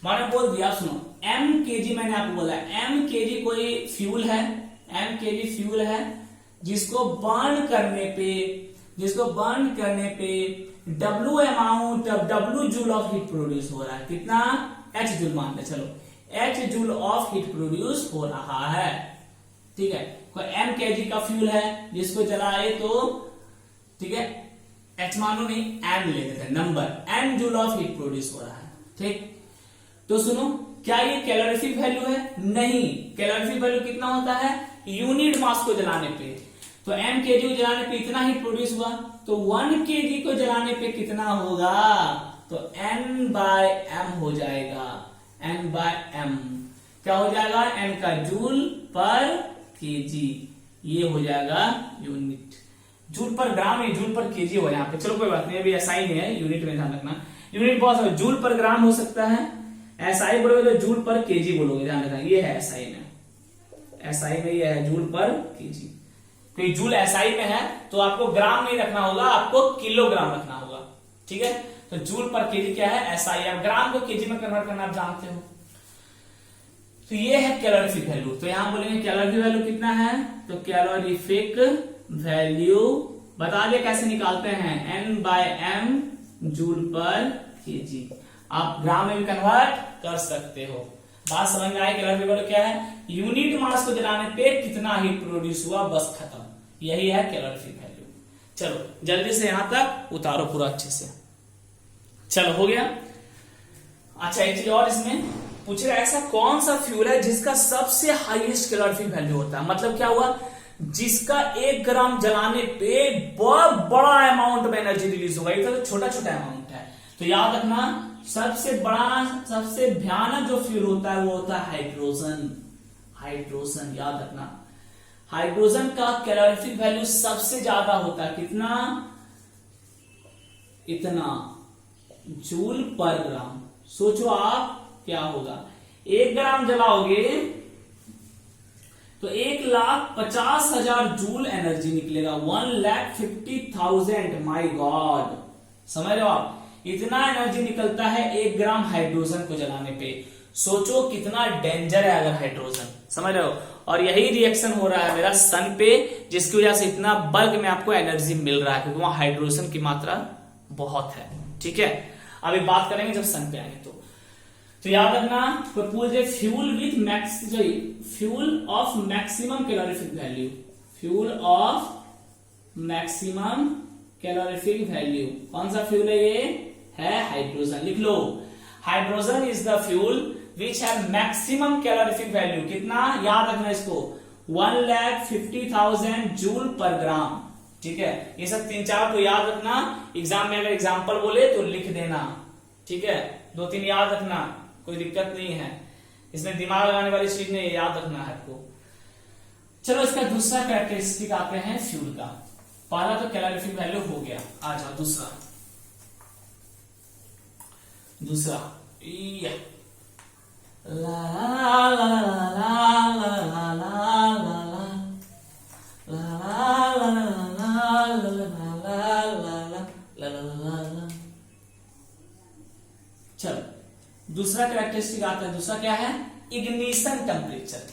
मानो बोल दिया, सुनो, mkg मैंने आपको बोला, mkg कोई फ्यूल है, mkg फ्यूल है, जिसको बर्न करने पे W amount of W joule of heat produce हो रहा है, कितना, H जूल मान ले, चलो H joule of heat produce हो रहा है, ठीक है। कोई mkg का फ्यूल है जिसको जलाए तो, ठीक है, H मानो नहीं, M ले लेते हैं, number, M joule of heat produce हो रहा है, ठीक। तो सुनो, क्या ये कैलोरीफिक वैल्यू है, नहीं। कैलोरीफिक वैल्यू कितना होता है, यूनिट मास को जलाने पे, तो mkg को जलाने पे इतना हीट प्रोड्यूस हुआ, तो 1 kg को जलाने पे कितना होगा, तो N/m हो जाएगा, N/m क्या हो जाएगा, N का जूल पर kg, ये हो जाएगा यूनिट। जूल पर ग्राम, ये जूल पर केजी हो यहाँ पे, चलो कोई बात नहीं, अभी एसआई नहीं है, यूनिट में ध्यान रखना। यूनिट बहुत सारे, जूल पर ग्राम हो सकता है, एसआई बोलोगे तो जूल पर केजी बोलोगे, ध्यान रखना। ये है एसआई में, एसआई में ये है जूल पर केजी। तो जूल एसआई में है तो आपको ग्राम नहीं रखना होगा, आपको किलोग्राम रखना होगा, ठीक है। तो जूल पर केजी क्या है, एसआई। अब ग्राम को केजी में कन्वर्ट करना आप जानते हो। तो ये है कैलोरीफिक वैल्यू। तो यहां बोलेंगे कैलोरीफिक वैल्यू कितना है, तो कैलोरीफिक वैल्यू बता दे कैसे निकालते हैं, N/m जूल पर केजी। आप ग्राम में भी कन्वर्ट कर सकते हो। बात समझ में आई। कैलोरीफिक वैल्यू क्या है, यूनिट मास को जलाने पे कितना हीट प्रोड्यूस हुआ, बस खत्म, यही है कैलोरीफिक वैल्यू। चलो जल्दी से यहां तक उतारो पूरा अच्छे से। चलो हो गया। अच्छा एक चीज और इसमें पूछ रहा है, ऐसा कौन सा फ्यूल है जिसका सबसे हाईएस्ट कैलोरीफिक वैल्यू होता है, मतलब क्या हुआ, जिसका 1 ग्राम जलाने पे बहुत बड़ा अमाउंट में एनर्जी रिलीज होगा। ये तो छोटा छोटा अमाउंट है। तो याद रखना सबसे बड़ा, सबसे भयानक जो फ्यूल होता है वो होता है हाइड्रोजन। हाइड्रोजन याद रखना, हाइड्रोजन का कैलोरीफिक वैल्यू सबसे ज्यादा होता है, कितना, इतना जूल पर ग्राम। सोचो आप क्या होगा, 1 ग्राम जलाओगे तो 1,50,000 जूल एनर्जी निकलेगा, 1,50,000। माय गॉड, समझ रहे हो आप, इतना एनर्जी निकलता है 1 ग्राम हाइड्रोजन को जलाने पे। सोचो कितना डेंजर है अगर हाइड्रोजन, समझ रहे हो। और यही रिएक्शन हो रहा है मेरा सन पे, जिसकी वजह से इतना बल्क में आपको एनर्जी मिल रहा है, क्योंकि वहां हाइड्रोजन की मात्रा बहुत है, ठीक है। अभी बात करेंगे जब सन पे आएंगे तो याद रखना, पूछे fuel with fuel of maximum calorific value, fuel of maximum calorific value, कौन सा फ्यूल है, ये है हाइड्रोजन। लिख लो, hydrogen is the fuel which have maximum calorific value, कितना, याद रखना इसको, 1,50,000 जूल पर ग्राम, ठीक है। ये सब 3-4 तो याद रखना, एग्जाम में अगर एग्जाम्पल बोले तो लिख देना, ठीक है। 2-3 याद रखना, कोई दिक्कत नहीं है, इसमें दिमाग लगाने वाली चीज नहीं, याद रखना है आपको। चलो इसका दूसरा कैरेक्टरिस्टिक आते हैं फ्यूल का। पहला तो कैलोरीफिक वैल्यू हो गया, आ जाओ दूसरा। ये ला ला ला ला ला ला। चलो दूसरा कैरेक्टरिस्टिक आता है। दूसरा क्या है, इग्निशन टेम्परेचर।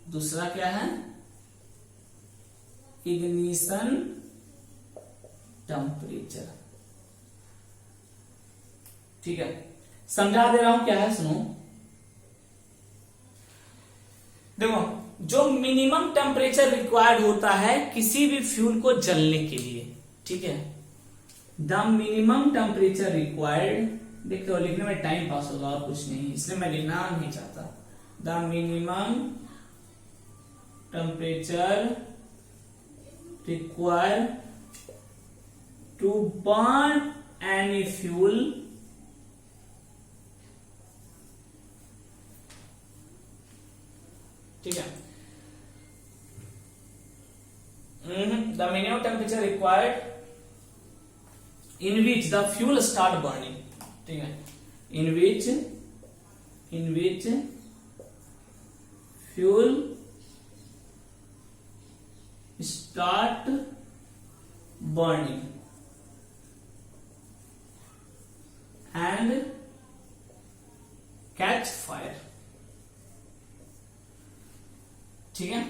दूसरा क्या है, इग्निशन टेम्परेचर, ठीक है। समझा दे रहा हूं क्या है, सुनो। देखो, जो मिनिमम टेम्परेचर रिक्वायर्ड होता है किसी भी फ्यूल को जलने के लिए, ठीक है, द मिनिमम टेम्परेचर रिक्वायर्ड, देखो लिखने में टाइम पास होगा और कुछ नहीं, इसलिए मैं लिखना नहीं चाहता। The minimum temperature required to burn any fuel ठीक है। The minimum temperature required in which the fuel start burning, ठीक है, in which fuel start burning and catch fire, ठीक है।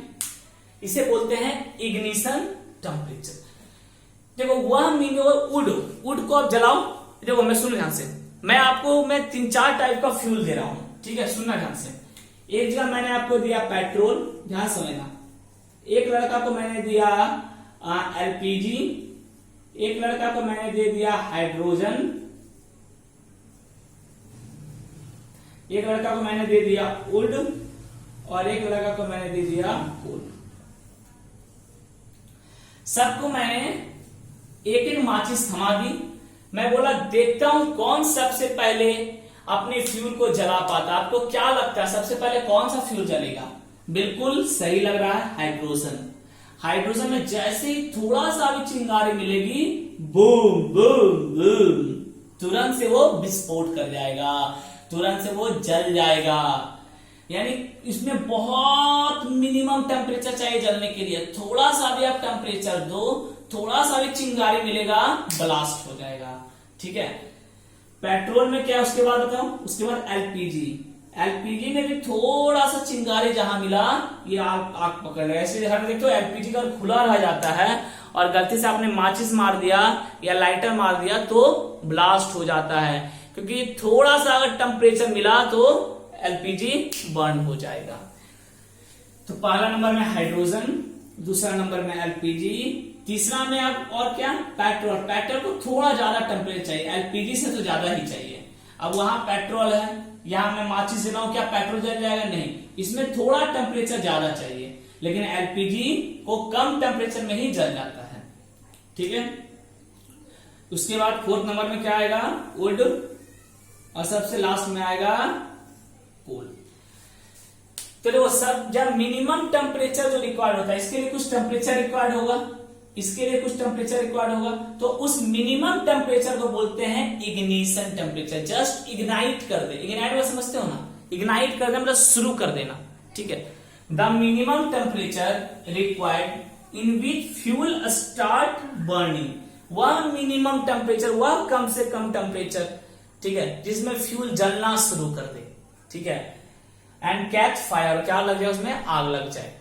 इसे बोलते हैं इग्निशन टेम्परेचर। देखो वह वुड को आप जलाओ। देखो मैं सुन ध्यान से, मैं 3-4 टाइप का फ्यूल दे रहा हूं, ठीक है, सुनना ध्यान से। एक जगह मैंने आपको दिया पेट्रोल, ध्यान समझना। एक लड़का को मैंने दिया एलपीजी, एक लड़का को मैंने दे दिया हाइड्रोजन, एक लड़का को मैंने दे दिया वुड, और एक लड़का को मैंने दे दिया कोल। सबको मैंने एक एक माचिस थमा दी। मैं बोला देखता हूं कौन सबसे पहले अपने फ्यूल को जला पाता। आपको क्या लगता है सबसे पहले कौन सा फ्यूल जलेगा? बिल्कुल सही लग रहा है, हाइड्रोजन। हाइड्रोजन में जैसे ही थोड़ा सा भी चिंगारी मिलेगी, बूम बूम बूम, तुरंत से वो विस्फोट कर जाएगा, तुरंत से वो जल जाएगा। यानी इसमें बहुत मिनिमम टेम्परेचर चाहिए जलने के लिए। थोड़ा सा भी आप टेम्परेचर दो, थोड़ा सा भी चिंगारी मिलेगा, ब्लास्ट हो जाएगा। ठीक है, पेट्रोल में क्या उसके बाद बताऊं, उसके बाद एलपीजी। एलपीजी में भी थोड़ा सा चिंगारी जहां मिला, ये आग पकड़ ले। ऐसे हर देखो एलपीजी का खुला रह जाता है और गलती से आपने माचिस मार दिया या लाइटर मार दिया तो ब्लास्ट हो जाता है, क्योंकि थोड़ा सा अगर टेम्परेचर मिला तो एलपीजी बर्न हो जाएगा। तो पहला नंबर में हाइड्रोजन, दूसरा नंबर में एलपीजी, तीसरा में अब और क्या, पेट्रोल। पेट्रोल को थोड़ा ज्यादा टेम्परेचर चाहिए, एलपीजी से तो ज्यादा ही चाहिए। अब वहां पेट्रोल है, यहां मैं माचिस दे रहा हूं, क्या पेट्रोल जल जाएगा? नहीं, इसमें थोड़ा टेम्परेचर ज्यादा चाहिए, लेकिन एलपीजी को कम टेम्परेचर में ही जल जाता है। ठीक है, उसके बाद फोर्थ नंबर में क्या आएगा, वुड, और सबसे लास्ट में आएगा कोल। तो देखो सब, जब मिनिमम टेम्परेचर जो रिक्वायर्ड होता है, इसके लिए कुछ टेम्परेचर रिक्वायर्ड होगा, इसके लिए कुछ टेम्परेचर रिक्वायर्ड होगा, तो उस मिनिमम टेम्परेचर को बोलते हैं इग्निशन टेम्परेचर। जस्ट इग्नाइट कर दे, इग्नाइट वो समझते हो ना, इग्नाइट कर दे मतलब शुरू कर देना। ठीक है, the minimum temperature required in which fuel start burning, वह मिनिमम टेम्परेचर, वह कम से कम टेम्परेचर, ठीक है, जिसमें फ्यूल जलना शुरू कर दे। ठीक है, एंड कैच फायर, क्या लग जाए उसमें, आग लग जाए,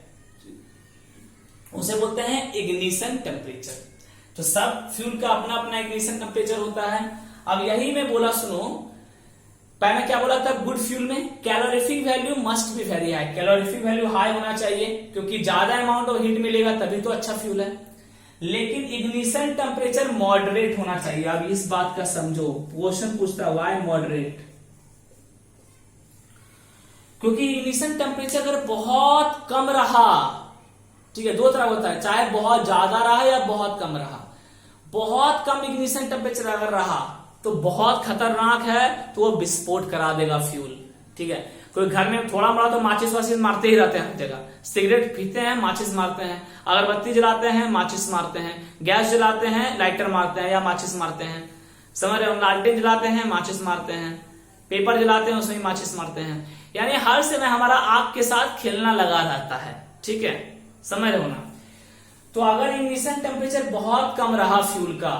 उसे बोलते हैं इग्निशन टेम्परेचर। तो सब फ्यूल का अपना अपना इग्निशन टेम्परेचर होता है। अब यही मैं बोला, सुनो, पहले क्या बोला था, गुड फ्यूल में calorific value must be very high, calorific value high होना चाहिए, क्योंकि ज्यादा अमाउंट ऑफ हीट मिलेगा तभी तो अच्छा फ्यूल है। लेकिन इग्निशन टेम्परेचर मॉडरेट होना चाहिए। अब इस बात का समझो, क्वेश्चन पूछता है व्हाई मॉडरेट, क्योंकि इग्निशन टेम्परेचर अगर बहुत कम रहा, ठीक है, दो तरह होता है, चाहे बहुत ज्यादा रहा या बहुत कम रहा। बहुत कम इग्निशन टेम्परेचर अगर रहा तो बहुत खतरनाक है, तो वो विस्फोट करा देगा फ्यूल। ठीक है, कोई घर में थोड़ा मोड़ा तो माचिस वाचिस मारते ही रहते हैं हर जगह, सिगरेट पीते हैं माचिस मारते हैं, अगरबत्ती जलाते हैं माचिस मारते हैं, गैस जलाते हैं लाइटर मारते हैं या माचिस मारते हैं, समझ रहे हो, लालटेन जलाते हैं माचिस मारते हैं, पेपर जलाते हैं उसमें माचिस मारते हैं। यानी हर समय हमारा आग के साथ खेलना लगा रहता है। ठीक है, समझ रहे हो ना। तो अगर इग्निशन टेम्परेचर बहुत कम रहा फ्यूल का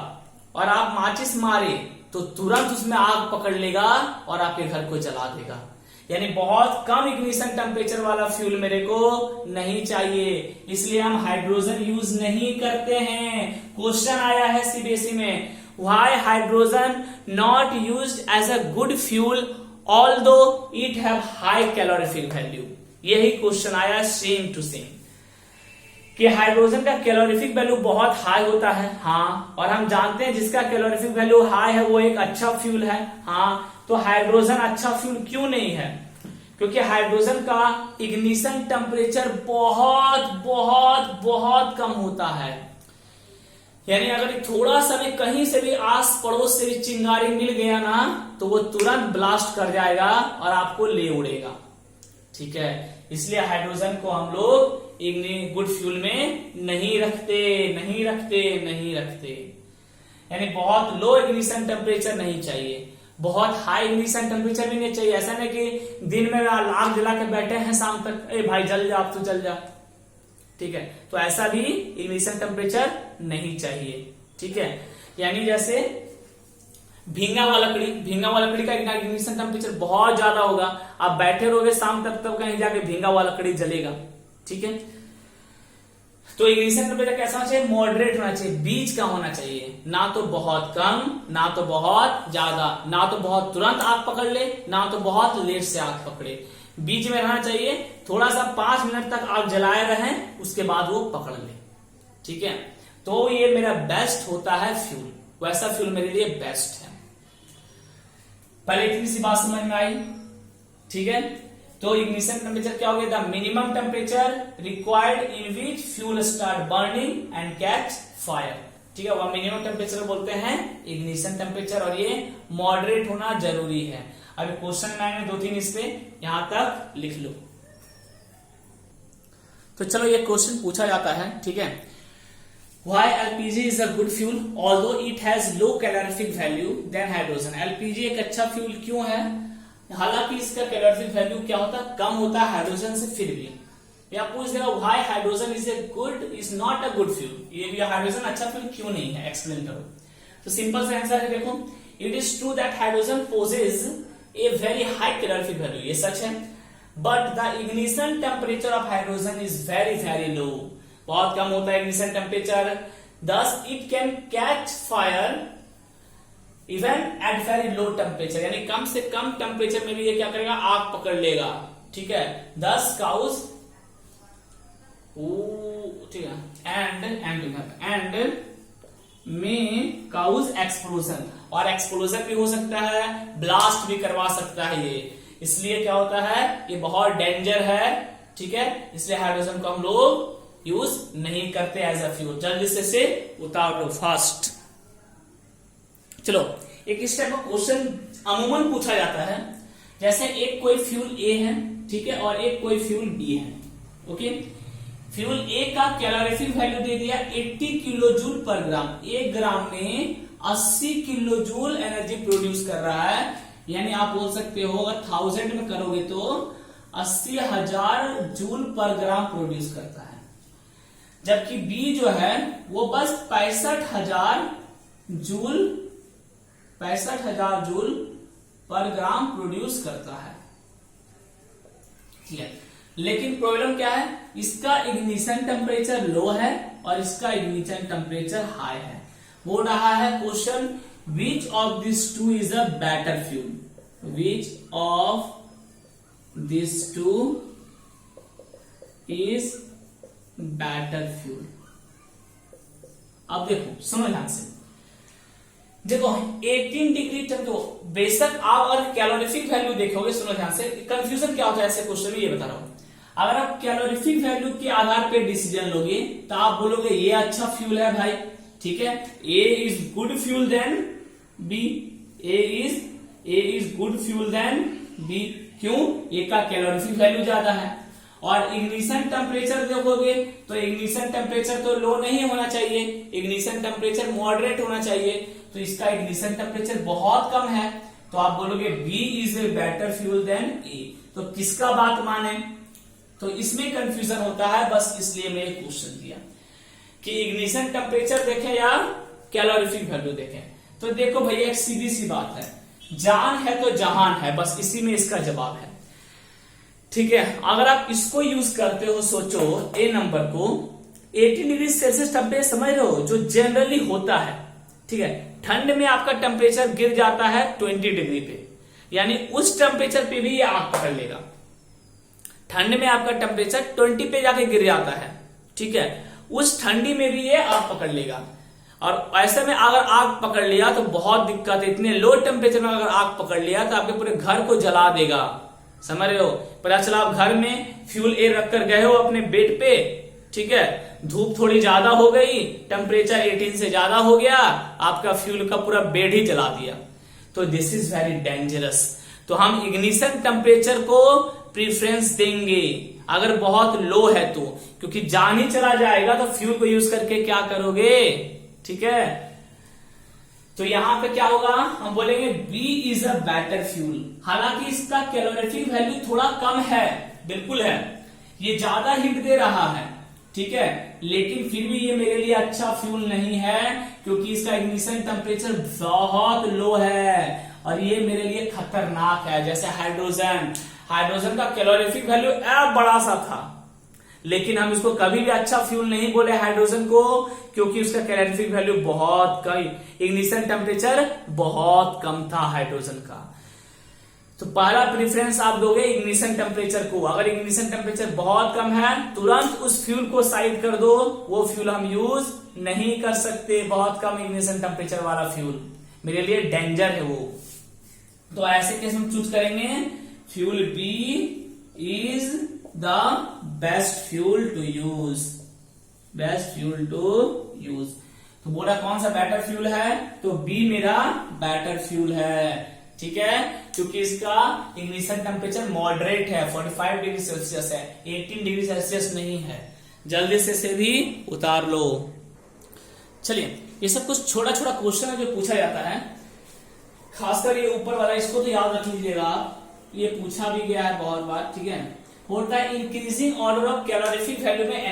और आप माचिस मारे तो तुरंत उसमें आग पकड़ लेगा और आपके घर को जला देगा। यानी बहुत कम इग्निशन टेम्परेचर वाला फ्यूल मेरे को नहीं चाहिए, इसलिए हम हाइड्रोजन यूज नहीं करते हैं। क्वेश्चन आया है सीबीएसई में, why hydrogen not used as a good fuel although it have high calorific value. यही क्वेश्चन आया सेम टू सेम, कि हाइड्रोजन का कैलोरीफिक वैल्यू बहुत हाई होता है। हाँ, और हम जानते हैं जिसका कैलोरीफिक वैल्यू हाई है वो एक अच्छा फ्यूल है। हाँ, तो हाइड्रोजन अच्छा फ्यूल क्यों नहीं है? क्योंकि हाइड्रोजन का इग्निशन टेम्परेचर बहुत बहुत बहुत कम होता है। यानी अगर थोड़ा सा भी कहीं से भी आस पड़ोस से भी चिंगारी मिल गया ना, तो वो तुरंत ब्लास्ट कर जाएगा और आपको ले उड़ेगा। ठीक है, इसलिए हाइड्रोजन को हम लोग गुड फ्यूल में नहीं रखते, नहीं रखते, नहीं रखते। यानी बहुत लो इग्निशन टेम्परेचर नहीं चाहिए, बहुत हाई इग्निशन टेम्परेचर भी नहीं चाहिए। ऐसा नहीं कि दिन में आग जला के बैठे हैं, शाम तक ए भाई जल जा, अब तो जल जा। ठीक है, तो ऐसा भी इग्निशन टेम्परेचर नहीं चाहिए। ठीक है, यानी जैसे भींगा हुआ लकड़ी का इग्निशन टेम्परेचर बहुत ज्यादा होगा, आप बैठे रहोगे शाम तक, तब कहीं जाके भींगा हुआ लकड़ी जलेगा। ठीक है, तो इग्निशन टेम्परेचर कैसा होना चाहिए? मॉडरेट होना चाहिए, बीच का होना चाहिए, ना तो बहुत कम ना तो बहुत ज्यादा, ना तो बहुत तुरंत आग पकड़ ले ना तो बहुत लेट से आग पकड़े, बीच में रहना चाहिए। थोड़ा सा 5 मिनट तक आग जलाए रहें, उसके बाद वो पकड़ ले। ठीक है, तो ये मेरा बेस्ट होता है फ्यूल, वैसा फ्यूल मेरे लिए बेस्ट है। पहले इतनी सी बात समझ में आई। ठीक है, तो इग्निशन टेम्परेचर क्या हो गया? The minimum temperature required in which fuel start burning and catch fire. ठीक है, वह मिनिमम टेम्परेचर बोलते हैं इग्निशन टेम्परेचर, और ये मॉडरेट होना जरूरी है। अभी क्वेश्चन में आएंगे 2-3 इस पे, यहां तक लिख लो। तो चलो ये क्वेश्चन पूछा जाता है, ठीक है। Why LPG is a good fuel although it has low calorific value than hydrogen? LPG एक अच्छा फ्यूल क्यों है, हालांकि इसका कैलोरीफिक वैल्यू क्या होता है, कम होता है हाइड्रोजन से, फिर भी। या पूछ देगा why hydrogen is not a good fuel, ये भी हाइड्रोजन अच्छा फ्यूल क्यों नहीं है, एक्सप्लेन करो। तो सिंपल सा आंसर है, देखो, it is true that hydrogen possess a very high calorific value, ये सच है, but the ignition temperature of hydrogen is very very low, बहुत कम होता है ignition temperature, thus it can catch fire even at very low temperature, यानी कम से कम टेम्परेचर में भी ये क्या करेगा, आग पकड़ लेगा, ठीक है। दस काउज, ठीक है, एंड में काउज एक्सप्लोजन, और एक्सप्लोजन भी हो सकता है, ब्लास्ट भी करवा सकता है ये, इसलिए क्या होता है, ये बहुत डेंजर है, ठीक है। इसलिए हाइड्रोजन को हम लोग यूज नहीं करते एज अ फ्यूल। जल्दी से उतार लो फास्ट। चलो, एक इस टाइप का क्वेश्चन अमूमन पूछा जाता है, जैसे एक कोई फ्यूल ए है, ठीक है, और एक कोई फ्यूल बी है, ओके। फ्यूल ए का कैलोरीफिक वैल्यू दे दिया 80 किलो जूल पर ग्राम, एक ग्राम में 80 किलो जूल एनर्जी प्रोड्यूस कर रहा है, यानी आप बोल सकते हो अगर 1000 में करोगे तो 80,000 जूल पर ग्राम प्रोड्यूस करता है। जबकि बी जो है वो बस 65,000 जूल पर ग्राम प्रोड्यूस करता है, ठीक है। लेकिन प्रॉब्लम क्या है, इसका इग्निशन टेम्परेचर लो है और इसका इग्निशन टेम्परेचर हाई है। वो रहा है question, which of this two is a better fuel, which of this two is better fuel. अब देखो, सुनो ध्यान से, देखो 18 डिग्री तो बेशक आप अगर कैलोरीफिक वैल्यू देखोगे, सुनो ध्यान से, कंफ्यूजन क्या होता है ऐसे क्वेश्चन में, ये बता रहा हूं। अगर आप कैलोरीफिक वैल्यू के आधार पे डिसीजन लोगे तो आप बोलोगे ये अच्छा फ्यूल है भाई, ठीक है, A is good fuel than B, A is good fuel than B, क्यों, ए का कैलोरीफिक वैल्यू ज्यादा है। और इग्निशन टेम्परेचर देखोगे तो इग्निशन टेम्परेचर तो लो नहीं होना चाहिए, इग्निशन टेम्परेचर मॉडरेट होना चाहिए, तो इसका इग्निशन टेम्परेचर बहुत कम है, तो आप बोलोगे B is a better fuel than A. तो किसका बात माने, तो इसमें कंफ्यूजन होता है, बस इसलिए मैंने क्वेश्चन दिया कि इग्निशन टेम्परेचर देखें या कैलोरीफिक वैल्यू देखें। तो देखो भैया, एक सीधी सी बात है, जान है तो जहान है, बस इसी में इसका जवाब है, ठीक है। अगर आप इसको यूज करते हो, सोचो ए नंबर को 80 डिग्री सेल्सियस टेम्परेचर समझ रहे हो, जो जनरली होता है, ठीक है। ठंड में आपका टेम्परेचर गिर जाता है 20 डिग्री पे, यानी उस टेम्परेचर पे भी ये आग पकड़ लेगा। ठंड में आपका टेम्परेचर 20 पे जाके गिर जाता है, ठीक है, उस ठंडी में भी ये आग पकड़ लेगा। और ऐसे में अगर आग पकड़ लिया तो बहुत दिक्कत है, इतने लो टेम्परेचर में अगर आग पकड़ लिया तो आपके पूरे घर को जला देगा, समझ रहे हो। पता चला आप घर में फ्यूल ए रख कर गए हो अपने बेड पे, ठीक है, धूप थोड़ी ज्यादा हो गई, टेम्परेचर 18 से ज्यादा हो गया, आपका फ्यूल का पूरा बेड ही जला दिया, तो दिस इज वेरी डेंजरस। तो हम इग्निशन टेम्परेचर को प्रीफरेंस देंगे अगर बहुत लो है तो, क्योंकि जान ही चला जाएगा तो फ्यूल को यूज करके क्या करोगे, ठीक है। तो यहां पे क्या होगा, हम बोलेंगे B is a better fuel. हालांकि इसका कैलोरीफिक वैल्यू थोड़ा कम है, बिल्कुल है, ये ज्यादा हीट दे रहा है, ठीक है, लेकिन फिर भी ये मेरे लिए अच्छा फ्यूल नहीं है, क्योंकि इसका इग्निशन टेम्परेचर बहुत लो है और ये मेरे लिए खतरनाक है। जैसे हाइड्रोजन का कैलोरीफिक वैल्यू बड़ा सा था, लेकिन हम इसको कभी भी अच्छा फ्यूल नहीं बोले हाइड्रोजन को, क्योंकि उसका कैलोरीफिक वैल्यू बहुत कम, इग्निशन टेम्परेचर बहुत कम था हाइड्रोजन का। तो पहला प्रेफरेंस आप दोगे इग्निशन टेम्परेचर को। अगर इग्निशन टेम्परेचर बहुत कम है, तुरंत उस फ्यूल को साइड कर दो, वो फ्यूल हम यूज नहीं कर सकते, बहुत कम इग्निशन टेम्परेचर वाला फ्यूल मेरे लिए डेंजर है वो। तो ऐसे केस हम चूज करेंगे fuel B is the best fuel to use, best fuel to use. तो बोला कौन सा बेटर फ्यूल है, तो बी मेरा बेटर फ्यूल है, ठीक है। क्योंकि इसका इग्निशन टेम्परेचर मॉडरेट है, 45 डिग्री सेल्सियस है, 18 डिग्री सेल्सियस नहीं है। जल्दी से इसे भी उतार लो। चलिए, ये सब कुछ छोटा छोटा क्वेश्चन है जो पूछा जाता है, खासकर ये ऊपर वाला, इसको तो याद रख लीजिएगा आप, ये पूछा भी गया है बहुत बार, ठीक है। होता है increasing order of calorific value में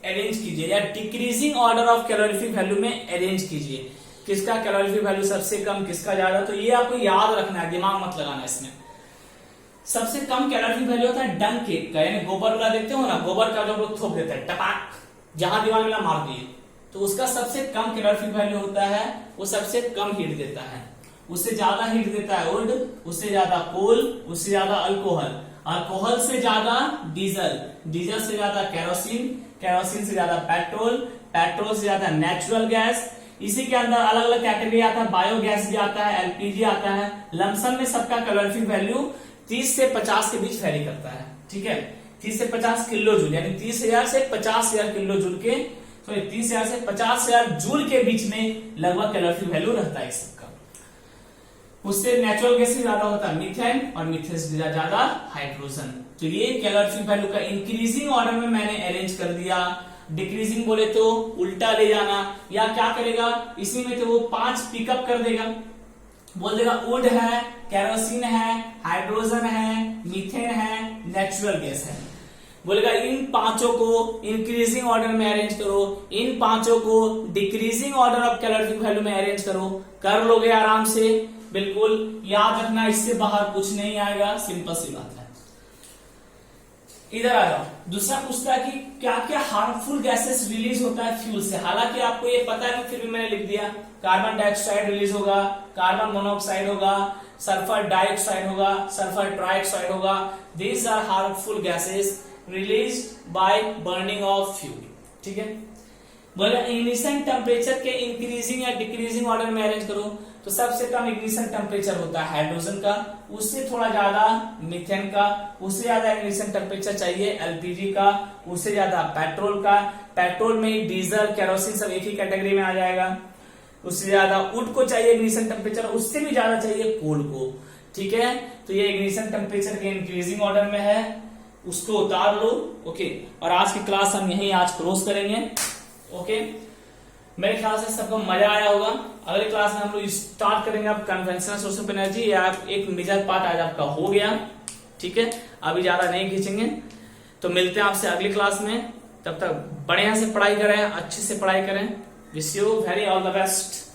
अरेंज कीजिए या decreasing order of calorific value में अरेंज कीजिए। किसका कैलोरीफिक वैल्यू सबसे कम, किसका ज्यादा, तो ये आपको याद रखना है, दिमाग मत लगाना इसमें। सबसे कम कैलोरीफिक वैल्यू होता है डंक केक का, यानी गोबर वाला देखते हो ना, गोबर का जो लोग थोप देते हैं टपाक, जहां दीवार मिला मार दिए, तो उसका सबसे कम कैलोरीफिक वैल्यू होता है, वो सबसे कम हीट देता है। उससे ज्यादा हीट देता है वुड, उससे ज्यादा कोल, उससे ज्यादा अल्कोहल, अल्कोहल से ज्यादा डीजल, डीजल से ज्यादा केरोसिन, केरोसिन से ज्यादा पेट्रोल, पेट्रोल से ज्यादा नेचुरल गैस। इसी के अंदर अलग अलग कैटेगरी आता है, बायोगैस भी आता है, एलपीजी आता है। लमसम में सबका कैलोरीफिक वैल्यू 30 से 50 के बीच वैरी करता है, ठीक है। 30 से 50 किलो जूल, यानी 30,000 से 50,000 किलो जूल के, सॉरी 30,000 से 50,000 जूल के बीच में लगभग कैलोरीफिक वैल्यू रहता है सबका। उससे नेचुरल गैस ज्यादा होता है मीथेन, और मीथेन से ज्यादा हाइड्रोजन। तो ये कैलोरीफिक वैल्यू का इंक्रीजिंग ऑर्डर में मैंने अरेंज कर दिया। डिक्रीजिंग बोले तो उल्टा ले जाना, या क्या करेगा इसी में, तो वो 5 पिकअप कर देगा, बोल देगा वुड है, केरोसिन है, हाइड्रोजन है, मीथेन है, नेचुरल गैस है। बोलेगा इन पांचों को इंक्रीजिंग ऑर्डर में अरेंज करो, इन पांचों को decreasing order of calorific value में अरेंज करो। कर लोगे आराम से, बिल्कुल याद रखना, इससे बाहर कुछ नहीं आएगा, सिंपल सी बात है। इधर आ जाओ, दूसरा पूछता है कि क्या क्या हार्मफुल गैसेस रिलीज होता है फ्यूल से। हालांकि आपको ये पता है, फिर भी मैंने लिख दिया। कार्बन डाइऑक्साइड रिलीज होगा, कार्बन मोनोऑक्साइड होगा, सल्फर डाइऑक्साइड होगा, सल्फर ट्राइऑक्साइड होगा। These are harmful gases release by burning of fuel, ठीक है। बोले इग्निशन टेम्परेचर के इंक्रीजिंग या डिक्रीजिंग ऑर्डर में अरेंज करो, तो सबसे कम इग्निशन टेम्परेचर होता है हाइड्रोजन का, उससे थोड़ा ज्यादा मीथेन का, उससे ज्यादा इग्निशन टेम्परेचर चाहिए एलपीजी का, उससे ज्यादा पेट्रोल का, पेट्रोल में डीजल केरोसिन सब एक ही कैटेगरी में आ जाएगा। उससे ज्यादा वुड को चाहिए इग्निशन टेम्परेचर, उससे भी ज्यादा चाहिए कोल को, ठीक है। तो ये इग्निशन टेम्परेचर के इंक्रीजिंग ऑर्डर में है, उसको उतार लो, ओके। और आज की क्लास हम यही आज क्लोज करेंगे, ओके। मेरे ख्याल से सबको मजा आया होगा। अगले क्लास में हम लोग स्टार्ट करेंगे आप कन्वेंशनल सोर्स ऑफ एनर्जी, या एक मेजर पार्ट आज आपका हो गया, ठीक है। अभी ज्यादा नहीं खींचेंगे, तो मिलते हैं आपसे अगली क्लास में। तब तक बढ़िया से पढ़ाई करें, अच्छे से पढ़ाई करें। Wish you very all the best.